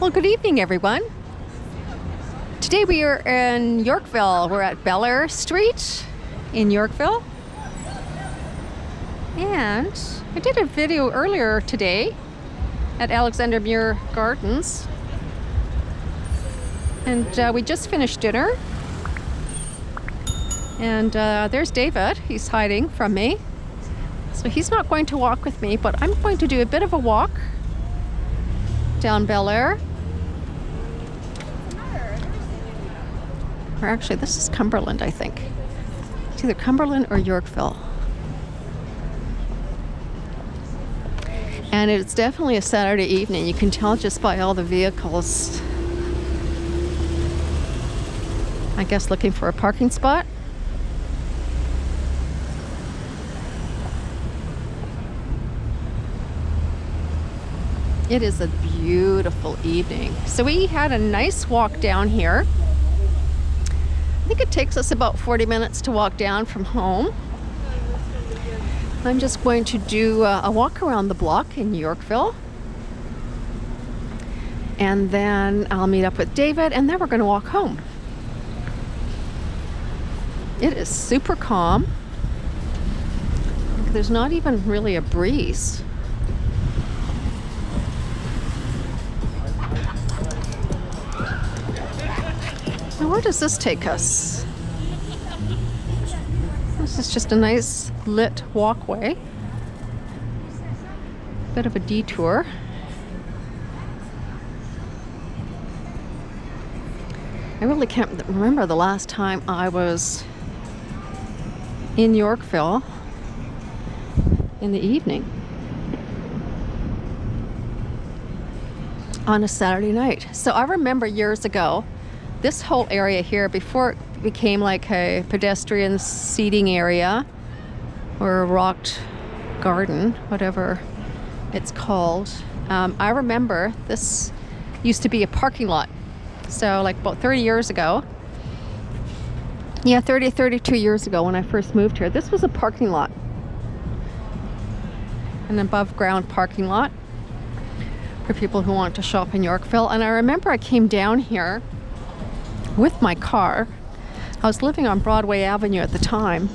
Well, good evening, everyone. Today we are in Yorkville. We're at Bellar Street in Yorkville. And I did a video earlier today at Alexander Muir Gardens. And we just finished dinner. And there's David. He's hiding from me. So he's not going to walk with me, but I'm going to do a bit of a walk down Bellar. Or actually, this is Cumberland, I think. It's either Cumberland or Yorkville. And it's definitely a Saturday evening. You can tell just by all the vehicles. I guess looking for a parking spot. It is a beautiful evening. So we had a nice walk down here. I think it takes us about 40 minutes to walk down from home. I'm just going to do a walk around the block in Yorkville. And then I'll meet up with David, and then we're going to walk home. It is super calm. There's not even really a breeze. Now, where does this take us? This is just a nice lit walkway. Bit of a detour. I really can't remember the last time I was in Yorkville in the evening on a Saturday night. So I remember years ago, this whole area here, before it became like a pedestrian seating area or a rocked garden, whatever it's called, I remember this used to be a parking lot. So like about 30 years ago, 32 years ago when I first moved here, this was a parking lot, an above ground parking lot for people who want to shop in Yorkville. And I remember I came down here with my car. I was living on Broadway Avenue at the time,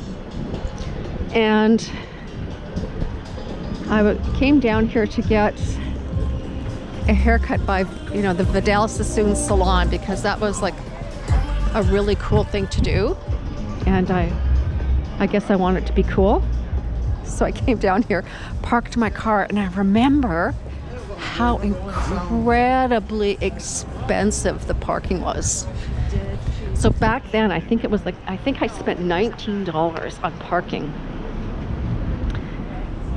and I came down here to get a haircut by, the Vidal Sassoon salon, because that was like a really cool thing to do, and I guess I wanted to be cool. So I came down here, parked my car, and I remember how incredibly expensive the parking was. So back then, I think I spent $19 on parking.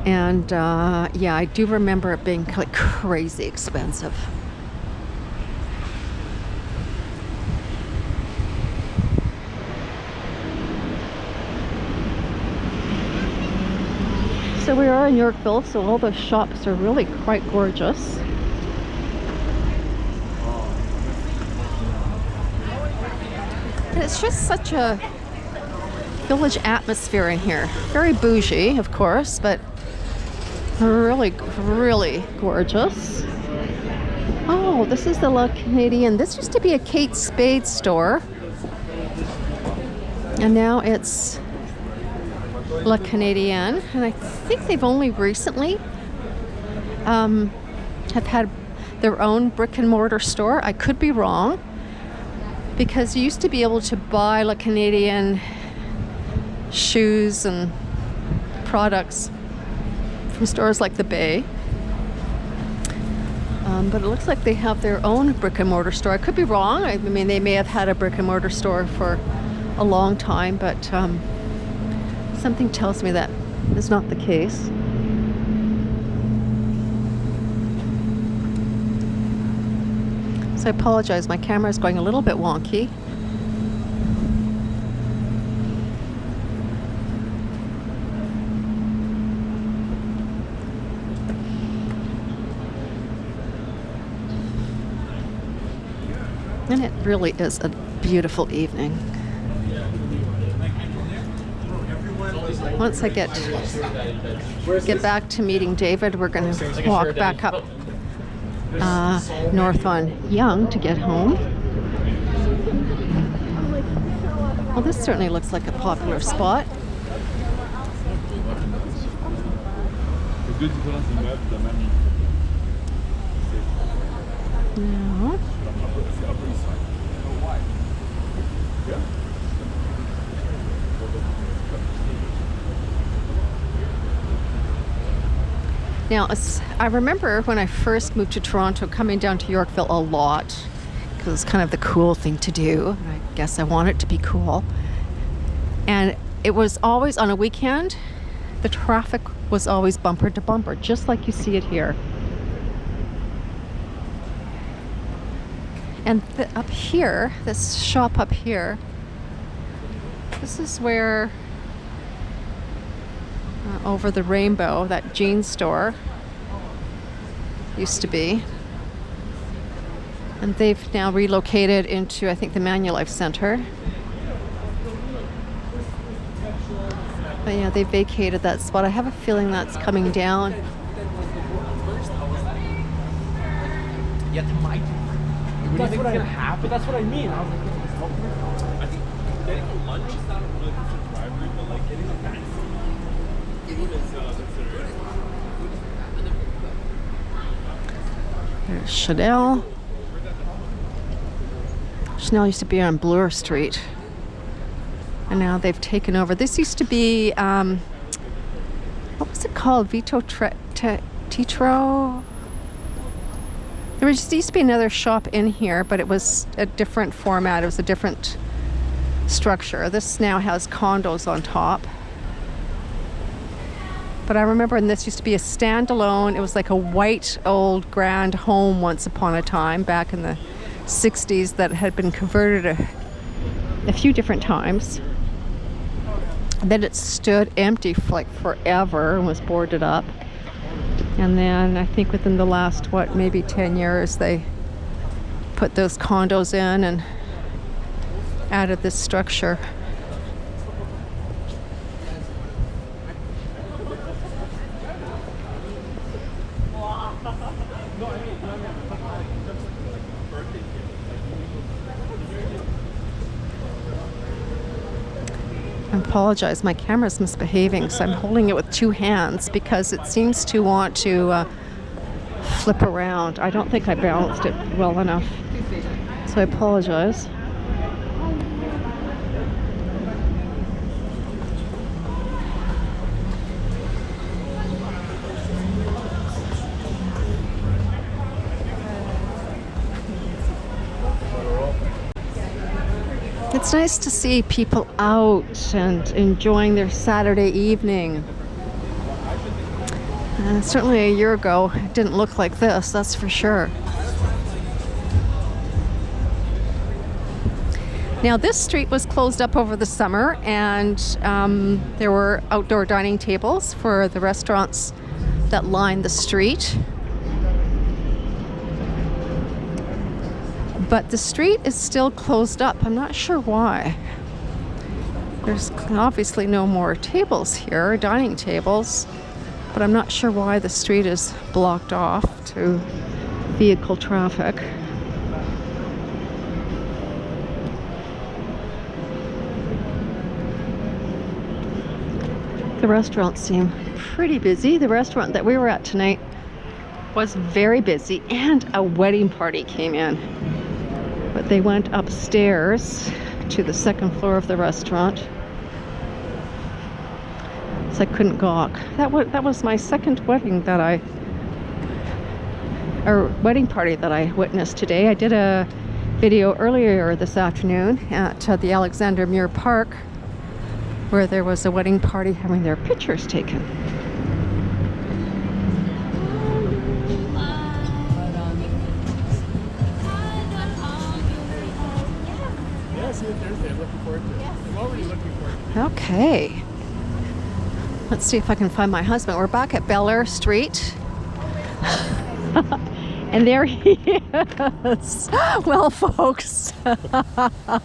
And yeah, I do remember it being like crazy expensive. So we are in Yorkville, so all the shops are really quite gorgeous. And it's just such a village atmosphere in here. Very bougie, of course, but really, really gorgeous. Oh, this is the La Canadienne. This used to be a Kate Spade store, and now it's La Canadienne. And I think they've only recently have had their own brick and mortar store. I could be wrong, because you used to be able to buy La Canadienne shoes and products from stores like the Bay. But it looks like they have their own brick and mortar store. I could be wrong. I mean, they may have had a brick and mortar store for a long time, but something tells me that is not the case. So I apologize, my camera is going a little bit wonky. And it really is a beautiful evening. Once I get back to meeting David, we're going to walk back up north on Yonge to get home. Well, this certainly looks like a popular spot. No. Now, I remember when I first moved to Toronto, coming down to Yorkville a lot, because it's kind of the cool thing to do. And I guess I want it to be cool. And it was always on a weekend, the traffic was always bumper to bumper, just like you see it here. And up here, this shop up here, this is where over the rainbow, that jean store used to be. And they've now relocated into, I think, the Manulife Center. But yeah, they vacated that spot. I have a feeling that's coming down. That's what gonna happen. But that's what I mean. I think getting a lunch is not really good for driver, but like getting a nice food is There's Chanel. Chanel used to be on Bellar Street, and now they've taken over. This used to be, what was it called? Veto, teatro. There used to be another shop in here, but it was a different format. It was a different structure. This now has condos on top. But I remember when this used to be a standalone. It was like a white old grand home once upon a time back in the 60s that had been converted a few different times. And then it stood empty for like forever and was boarded up. And then I think within the last, maybe 10 years, they put those condos in and added this structure. I apologize, my camera's misbehaving, so I'm holding it with two hands because it seems to want to flip around. I don't think I balanced it well enough, so I apologize. It's nice to see people out and enjoying their Saturday evening. Certainly a year ago, it didn't look like this, that's for sure. Now, this street was closed up over the summer, and there were outdoor dining tables for the restaurants that line the street. But the street is still closed up. I'm not sure why. There's obviously no more tables here, dining tables, but I'm not sure why the street is blocked off to vehicle traffic. The restaurants seem pretty busy. The restaurant that we were at tonight was very busy, and a wedding party came in. But they went upstairs to the second floor of the restaurant, so I couldn't gawk. That was my second wedding wedding party that I witnessed today. I did a video earlier this afternoon at the Alexander Muir Park, where there was a wedding party having their pictures taken. Okay, let's see if I can find my husband. We're back at Bellar Street. And there he is. Well, folks, I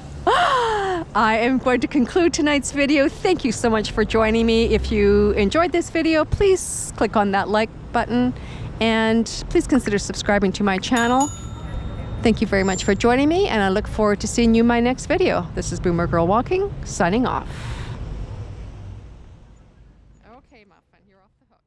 am going to conclude tonight's video. Thank you so much for joining me. If you enjoyed this video, please click on that like button And please consider subscribing to my channel. Thank you very much for joining me, and I look forward to seeing you in my next video. This is Boomer Girl Walking, signing off. Okay, Muffin, you're off the hook.